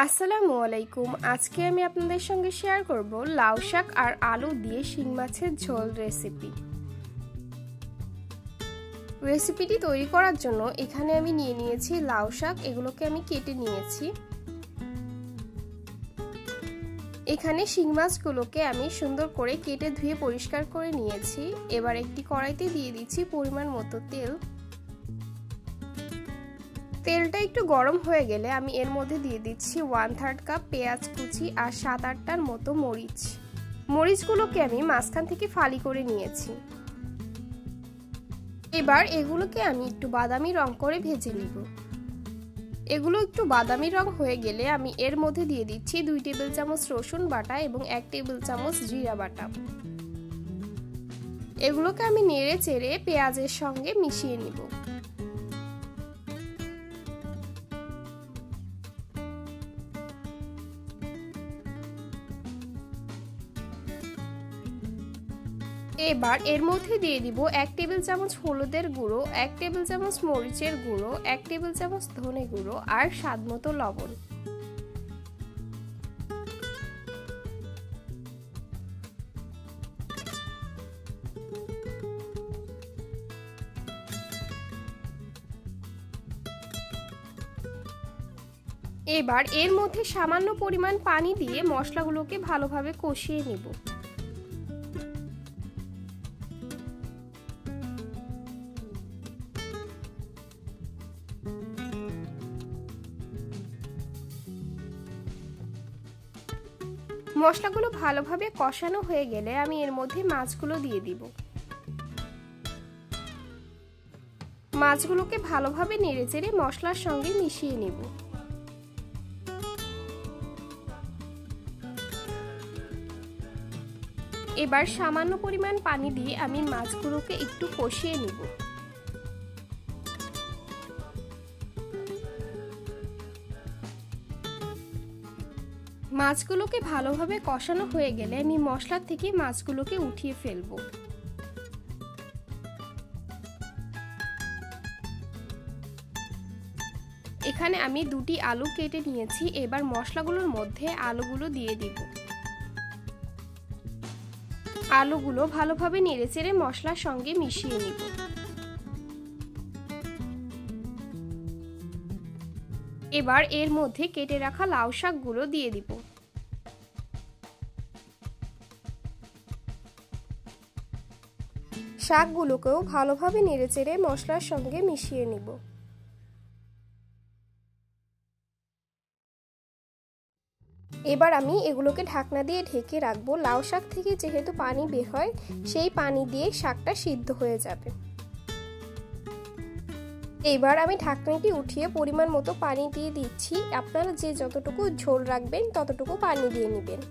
আসসালামু আলাইকুম। আজকে আমি আপনাদের সঙ্গে শেয়ার করব লাউ শাক আর আলু দিয়ে শিং মাছের ঝোল রেসিপিটি তৈরি করার জন্য এখানে আমি নিয়ে নিয়েছি লাউ শাক। এগুলোকে আমি কেটে নিয়েছি। এখানে শিং মাছগুলোকে আমি সুন্দর করে কেটে ধুয়ে পরিষ্কার করে নিয়েছি। এবার একটি কড়াইতে দিয়ে দিচ্ছি পরিমাণ মতো তেল। তেলটা একটু গরম হয়ে গেলে আমি এর মধ্যে দিয়ে দিচ্ছি 1/3 কাপ পেঁয়াজ কুচি আর 7-8টার মতো মরিচগুলোকে আমি মাঝখান থেকে ফালি করে নিয়েছি। এবার এগুলোকে আমি একটু বাদামি রং করে ভেজে নিব। এগুলো একটু বাদামি রং হয়ে গেলে আমি এর মধ্যে দিয়ে দিচ্ছি 2 টেবিল চামচ রসুন বাটা এবং 1 টেবিল চামচ জিরা বাটা। এগুলোকে আমি নেড়ে চেড়ে পেঁয়াজের সঙ্গে মিশিয়ে নিব। এবার এর মধ্যে দিয়ে দিব 1 টেবিল চামচ হলুদের গুঁড়ো, 1 টেবিল চামচ মরিচের গুঁড়ো, 1 টেবিল চামচ ধনে গুঁড়ো আর স্বাদমতো লবণ। এবার এর মধ্যে সামান্য পরিমাণ পানি দিয়ে মশলাগুলোকে ভালোভাবে কষিয়ে নিব। মশলাগুলো ভালোভাবে কষানো হয়ে গেলে আমি এর মধ্যে মাছগুলো দিয়ে দিব। মাছগুলোকে ভালোভাবে নেড়েচেড়ে মশলার সঙ্গে মিশিয়ে নেব। এবার সামান্য পরিমাণ পানি দিয়ে আমি মাছগুলোকে একটু কষিয়ে নেব। মাছগুলোকে ভালোভাবে কষানো হয়ে গেলে আমি মশলা থেকে মাছগুলোকে উঠিয়ে ফেলব। এখানে আমি 2টি আলু কেটে নিয়েছি। এবার মশলাগুলোর মধ্যে আলুগুলো দিয়ে দিব। আলুগুলো ভালোভাবে নেড়েচেড়ে মশলার সঙ্গে মিশিয়ে নিব। এবার এর মধ্যে কেটে রাখা লাউ শাকগুলো দিয়ে দিব। শাকগুলোকেও ভালোভাবে নেড়েচেড়ে মশলার সঙ্গে মিশিয়ে নিব। এবার আমি এগুলোকে ঢাকনা দিয়ে ঢেকে রাখবো। লাউ শাক থেকে যেহেতু পানি বের হয়, সেই পানি দিয়ে শাকটা সিদ্ধ হয়ে যাবে। এবার আমি ঢাকনাটি উঠিয়ে পরিমাণ মতো পানি দিয়ে দিচ্ছি। আপনারা যে যতটুকু ঝোল রাখবেন ততটুকু পানি দিয়ে নেবেন।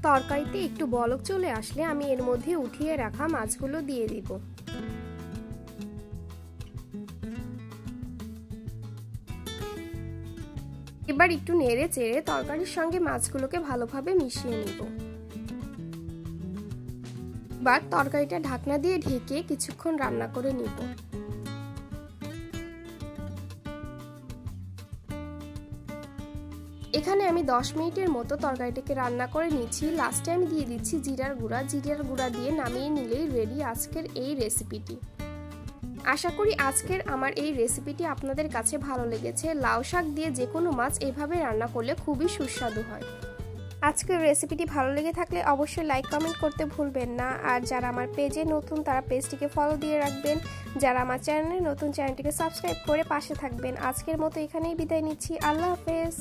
তরকারিতে একটু বলক চলে আসলে আমি এর মধ্যে উঠিয়ে রাখা মাছগুলো দিয়ে দিব। এবার একটু নেড়ে চেড়ে তরকারির সঙ্গে মাছগুলোকে ভালোভাবে মিশিয়ে নিব। এবার তরকারিটা ঢাকনা দিয়ে ঢেকে কিছুক্ষণ রান্না করে নিব। এখানে আমি 10 মিনিটের মতো তরকারিটাকে রান্না করে নিচ্ছি। লাস্টে আমি দিয়ে দিচ্ছি জিরার গুঁড়া দিয়ে নামিয়ে নিলেই রেডি আজকের এই রেসিপিটি। আশা করি আজকের আমার এই রেসিপিটি আপনাদের কাছে ভালো লেগেছে। লাউ শাক দিয়ে যে কোনো মাছ এভাবে রান্না করলে খুবই সুস্বাদু হয়। আজকের রেসিপিটি ভালো লেগে থাকলে অবশ্যই লাইক কমেন্ট করতে ভুলবেন না। আর যারা আমার পেজে নতুন তারা পেজটিকে ফলো দিয়ে রাখবেন। যারা আমার চ্যানেলে নতুন চ্যানেলটিকে সাবস্ক্রাইব করে পাশে থাকবেন। আজকের মতো এখানেই বিদায় নিচ্ছি। আল্লাহ হাফেজ।